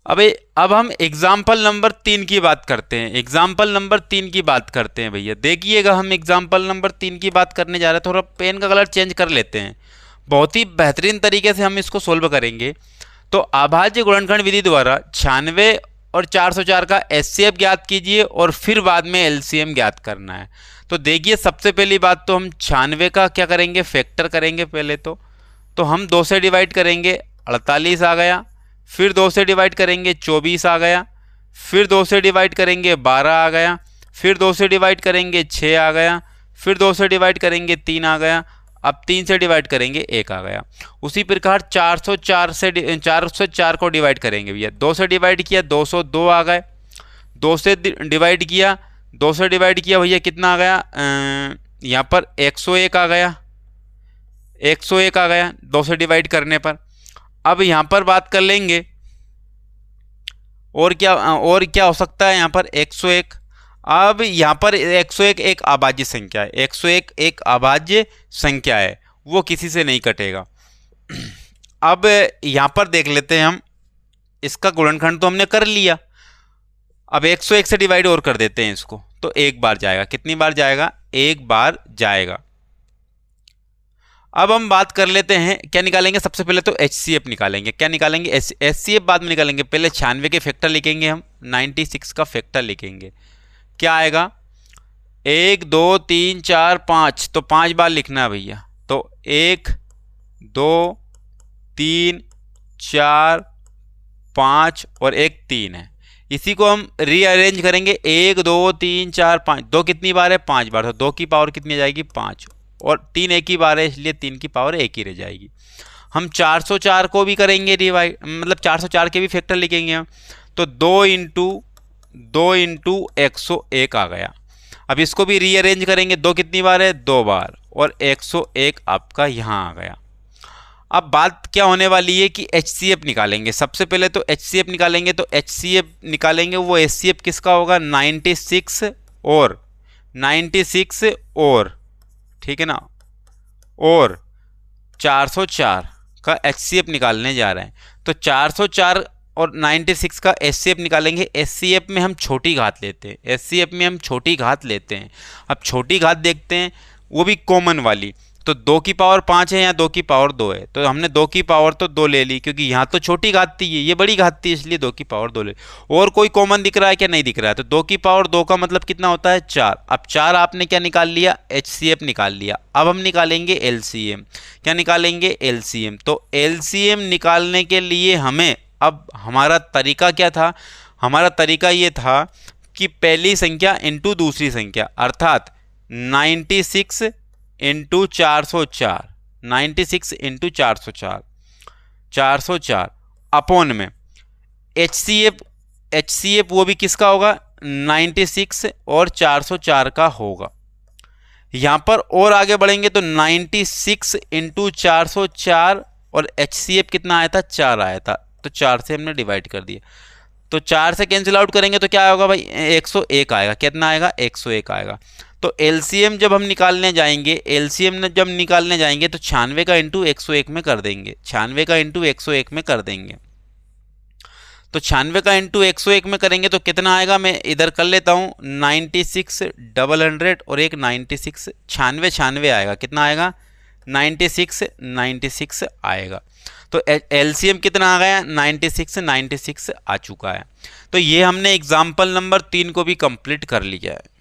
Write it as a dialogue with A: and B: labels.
A: अब हम example number 3 की बात करते हैं। एग्जाम्पल नंबर 3 की बात करते हैं भैया, देखिएगा हम एग्जाम्पल नंबर 3 की बात करने जा रहे हैं। थोड़ा पेन का कलर चेंज कर लेते हैं, बहुत ही बेहतरीन तरीके से हम इसको सोल्व करेंगे। तो अभाज्य गुणनखंड विधि द्वारा 96 और 404 का एचसीएफ ज्ञात कीजिए और फिर बाद में एलसीएम ज्ञात करना है। तो देखिए, सबसे पहली बात तो हम 96 का क्या करेंगे, फैक्टर करेंगे पहले तो हम 2 से डिवाइड करेंगे, 48 आ गया। फिर 2 से डिवाइड करेंगे, 24 आ गया। फिर 2 से डिवाइड करेंगे, 12 आ गया। फिर 2 से डिवाइड करेंगे, 6 आ गया। फिर 2 से डिवाइड करेंगे, 3 आ गया। अब 3 से डिवाइड करेंगे, 1 आ गया। उसी प्रकार 404 को डिवाइड करेंगे भैया, 2 से डिवाइड किया 202 आ गए। 2 से डिवाइड किया, 2 से डिवाइड किया भैया, कितना आ गया, यहाँ पर 101 आ गया। 101 आ गया 2 से डिवाइड करने पर। अब यहाँ पर बात कर लेंगे और क्या हो सकता है, यहाँ पर 101। अब यहाँ पर 101 एक अभाज्य संख्या है, 101 एक अभाज्य संख्या है, वो किसी से नहीं कटेगा। अब यहाँ पर देख लेते हैं हम, इसका गुणनखंड तो हमने कर लिया। अब 101 से डिवाइड और कर देते हैं इसको, तो एक बार जाएगा। कितनी बार जाएगा, एक बार जाएगा। अब हम बात कर लेते हैं, क्या निकालेंगे, सबसे पहले तो एचसीएफ निकालेंगे। क्या निकालेंगे, एचसीएफ बाद में निकालेंगे। पहले 96 के फैक्टर लिखेंगे हम, 96 का फैक्टर लिखेंगे। क्या आएगा, 1 2 3 4 5, तो 5 बार लिखना है भैया। तो 1 2 3 4 5 और 1 3 है। इसी को हम रीअरेंज करेंगे, 1 2 3 4 5, 2 कितनी बार है, 5 बार। तो 2 की पावर कितनी आ जाएगी, 5, और 3 एक ही बार है, इसलिए 3 की पावर 1 ही रह जाएगी। हम 404 को भी करेंगे डिवाइड, मतलब 404 के भी फैक्टर लिखेंगे हम। तो 2 इंटू 101 आ गया। अब इसको भी रीअरेंज करेंगे, 2 कितनी बार है, 2 बार, और 101 आपका यहाँ आ गया। अब बात क्या होने वाली है कि एचसीएफ निकालेंगे। सबसे पहले तो एचसीएफ निकालेंगे, तो एचसीएफ निकालेंगे, वो एचसीएफ किसका होगा, 96 और ठीक है ना, और 404 का एचसीएफ निकालने जा रहे हैं। तो 404 और 96 का एचसीएफ निकालेंगे। एचसीएफ में हम छोटी घात लेते हैं, एचसीएफ में हम छोटी घात लेते हैं। अब छोटी घात देखते हैं, वो भी कॉमन वाली। तो 2 की पावर 5 है, यहाँ 2 की पावर 2 है, तो हमने 2 की पावर तो 2 ले ली, क्योंकि यहाँ तो छोटी घात थी, ये बड़ी घात थी, इसलिए 2 की पावर 2 ले ली। और कोई कॉमन दिख रहा है क्या, नहीं दिख रहा है। तो 2 की पावर 2 का मतलब कितना होता है, 4। अब 4 आपने क्या निकाल लिया, एचसीएफ निकाल लिया। अब हम निकालेंगे एलसीएम। क्या निकालेंगे, एलसीएम। तो एलसीएम निकालने के लिए हमें, अब हमारा तरीका क्या था, हमारा तरीका ये था कि पहली संख्या इंटू दूसरी संख्या, अर्थात 96 इंटू 404, 96 इंटू 404 अपोन में एचसीएफ वो भी किसका होगा, 96 और 404 का होगा। यहाँ पर और आगे बढ़ेंगे तो 96 इंटू 404 और एचसीएफ कितना आया था, 4 आया था, तो 4 से हमने डिवाइड कर दिया। तो 4 से कैंसिल आउट करेंगे तो क्या होगा भाई, 101 आएगा। कितना आएगा, 101 आएगा। तो एलसीएम जब हम निकालने जाएंगे, एलसीएम जब निकालने जाएंगे तो 96 का इंटू 101 में कर देंगे, 96 का इंटू 101 में कर देंगे। तो 96 का इंटू 101 में करेंगे तो कितना आएगा, मैं इधर कर लेता हूँ, 96 100 और एक 96 96 आएगा। कितना आएगा, 96 आएगा। तो एलसीएम कितना आ गया, 96 आ चुका है। तो ये हमने एग्जाम्पल नंबर 3 को भी कंप्लीट कर लिया है।